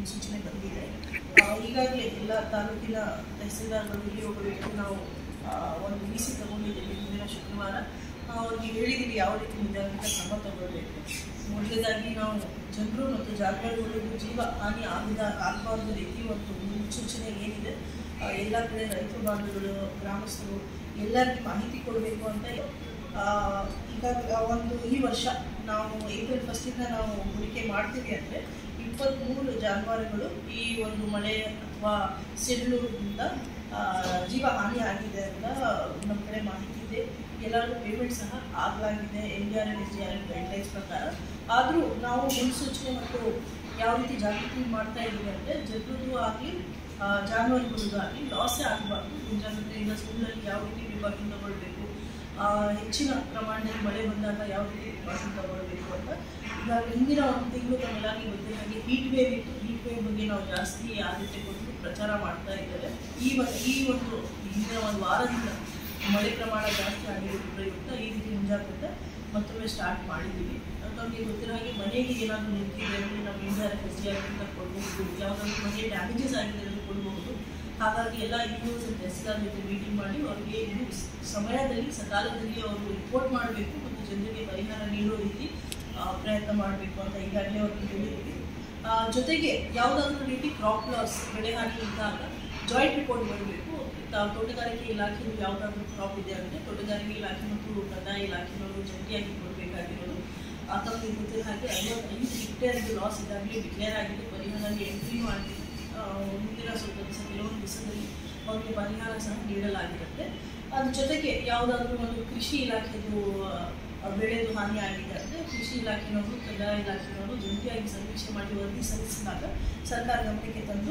ಮುನ್ಸೂಚನೆ ಬಂದಿದೆ. ಈಗಾಗಲೇ ಎಲ್ಲ ತಾಲೂಕಿನ ತಹಸೀಲ್ದಾರ್ಗಳಿಗೆ ಹೋಗಬೇಕು. ನಾವು ಒಂದು VC ತಗೊಂಡಿದ್ದೀವಿ ಮುಂದಿನ ಶುಕ್ರವಾರ. ಅವ್ರಿಗೆ ಹೇಳಿದ್ದೀವಿ ಯಾವ ರೀತಿ ಮುಂಜಾಗ್ರತಾ ಕ್ರಮ ತಗೊಳ್ಬೇಕು. ಮೊದಲನೇದಾಗಿ ನಾವು ಜನರು ಮತ್ತು ಜಾನುವಾರುಗಳಿಗೂ ಜೀವ ಹಾನಿ ಆಗಬಾರ್ದು ರೀತಿ ಒಂದು ಮುನ್ಸೂಚನೆ ಏನಿದೆ ಎಲ್ಲ ಕಡೆ ರೈತ ಬಾಂಧವರು ಗ್ರಾಮಸ್ಥರು ಎಲ್ಲರಿಗೂ ಮಾಹಿತಿ ಕೊಡಬೇಕು ಅಂತ ಈಗ ಈ ವರ್ಷ ನಾವು ಏಪ್ರಿಲ್ 1 ನಾವು ಹೂಡಿಕೆ ಮಾಡ್ತೀವಿ ಅಂದರೆ 23 ಜಾನುವಾರುಗಳು ಈ ಒಂದು ಮಳೆ ಅಥವಾ ಸಿಡಿಲಿನಿಂದ ಜೀವ ಹಾನಿ ಆಗಿದೆ ಅಂತ ನಮ್ಮ ಕಡೆ ಮಾಹಿತಿ ಇದೆ. ಎಲ್ಲರಿಗೂ ಪೇಮೆಂಟ್ ಸಹ ಆಗಲಾಗಿದೆ NDRF SDRF ಗೈಡ್ಲೈನ್ಸ್ ಪ್ರಕಾರ. ಆದರೂ ನಾವು ಮುನ್ಸೂಚನೆ ಮತ್ತು ಯಾವ ರೀತಿ ಜಾಗೃತಿ ಮಾಡ್ತಾ ಇದ್ದೀವಿ ಅಂದರೆ ಜನರಿಗೂ ಆಗಲಿ ಜಾನುವಾರುಗಳಿಗೂ ಆಗಲಿ ಲಾಸೇ ಆಗಬಾರ್ದು. ಮುಂಜಾಗ್ರತೆಯಿಂದ ಸ್ಕೂಲಲ್ಲಿ ಯಾವ ರೀತಿ ಪ್ರಿಕಾಷನ್ ತಗೊಳ್ಬೇಕು, ಹೆಚ್ಚಿನ ಪ್ರಮಾಣದಲ್ಲಿ ಮಳೆ ಬಂದಾಗ ಯಾವ ರೀತಿ ಪ್ರಿಕಾಷನ್ ತಗೊಳ್ಬೇಕು ಅಂತ ಇವಾಗ ಹಿಂದಿನ ಒಂದು ತಿಂಗಳು ನಮ್ಮೆಲ್ಲರಿಗೂ ಗೊತ್ತಿದ್ದಾಗೆ ಹೀಟ್ ವೇವ್ ಇತ್ತು. ಹೀಟ್ ವೇವ್ ಬಗ್ಗೆ ನಾವು ಜಾಸ್ತಿ ಆದ್ಯತೆ ಕೊಟ್ಟು ಪ್ರಚಾರ ಮಾಡ್ತಾ ಇದ್ದೇವೆ. ಈ ಒಂದು ಹಿಂದಿನ ಒಂದು ವಾರದಿಂದ ಮಳೆ ಪ್ರಮಾಣ ಜಾಸ್ತಿ ಆಗಿರೋದ್ರ ಪ್ರಯುಕ್ತ ಈ ರೀತಿ ಮುಂಜಾಗ್ರತೆ ಮತ್ತೊಮ್ಮೆ ಸ್ಟಾರ್ಟ್ ಮಾಡಿದ್ದೀವಿ. ನಮಗೆ ಗೊತ್ತಿರೋ ಹಾಗೆ ಮನೆಗೆ ಏನಾದರೂ ನಿಂತಿದೆ ಅಂದರೆ ನಾವು NDRF SDRF ಅಂತ ಕೊಡಬಹುದು. ಯಾವುದಾದ್ರೂ ಮನೆ ಡ್ಯಾಮೇಜಸ್ ಆಗಿದೆ ಅಂತ ಕೊಡಬಹುದು. ಹಾಗಾಗಿ ಎಲ್ಲ EOs ಮತ್ತು ತಹಸೀಲ್ದಾರ್ ಜೊತೆ ಮೀಟಿಂಗ್ ಮಾಡಿ ಅವರಿಗೆ ಇದು ಸಮಯದಲ್ಲಿ ಸಕಾಲದಲ್ಲಿ ಅವರು ರಿಪೋರ್ಟ್ ಮಾಡಬೇಕು ಮತ್ತು ಜನರಿಗೆ ಪರಿಹಾರ ನೀಡೋ ರೀತಿ ಪ್ರಯತ್ನ ಮಾಡಬೇಕು ಅಂತ ಈಗಾಗಲೇ ಅವ್ರಿಗೆ ಹೇಳಿದ್ದೀವಿ. ಜೊತೆಗೆ ಯಾವುದಾದ್ರೂ ರೀತಿ ಕ್ರಾಪ್ ಲಾಸ್ ಬೆಳೆ ಹಾನಿ ಇದ್ದಾಗ ಜಾಯಿಂಟ್ ರಿಪೋರ್ಟ್ ಮಾಡಬೇಕು. ತೋಟಗಾರಿಕೆ ಇಲಾಖೆಯು ಯಾವುದಾದ್ರೂ ಕ್ರಾಪ್ ಇದೆ ಅಂದರೆ ತೋಟಗಾರಿಕೆ ಇಲಾಖೆ ಮತ್ತು ಕಂದಾಯ ಇಲಾಖೆಯವರು ಜಂಟಿಯಾಗಿ ಕೊಡಬೇಕಾಗಿರೋದು. ತಮಗೆ ಗೊತ್ತಿರೋ ಹಾಗೆ 55 ಹೆಕ್ಟೇರ್ಗೆ ಲಾಸ್ ಇದಾಗಲೇ ಡಿಕ್ಲೇರ್ ಆಗಿದೆ. ಪರಿಹಾರಕ್ಕೆ ಎಂಟ್ರಿಯೂ ಆಗಿದೆ. ಮುಂದಿನ ಸ್ವಲ್ಪ ಕೆಲವೊಂದು ದಿವಸದಲ್ಲಿ ಅವ್ರಿಗೆ ಪರಿಹಾರ ಸಹ ನೀಡಲಾಗಿರುತ್ತೆ. ಅದ್ರ ಜೊತೆಗೆ ಯಾವುದಾದ್ರೂ ಒಂದು ಕೃಷಿ ಇಲಾಖೆದು ಬೆಳೆದು ಹಾನಿ ಆಗಿದೆ ಅಂದರೆ ಕೃಷಿ ಇಲಾಖೆಯವರು ಕಂದಾಯ ಇಲಾಖೆಯವರು ಜಂಟಿಯಾಗಿ ಸಮೀಕ್ಷೆ ಮಾಡಿ ವರದಿ ಸಲ್ಲಿಸಿದಾಗ ಸರ್ಕಾರ ಗಮನಕ್ಕೆ ತಂದು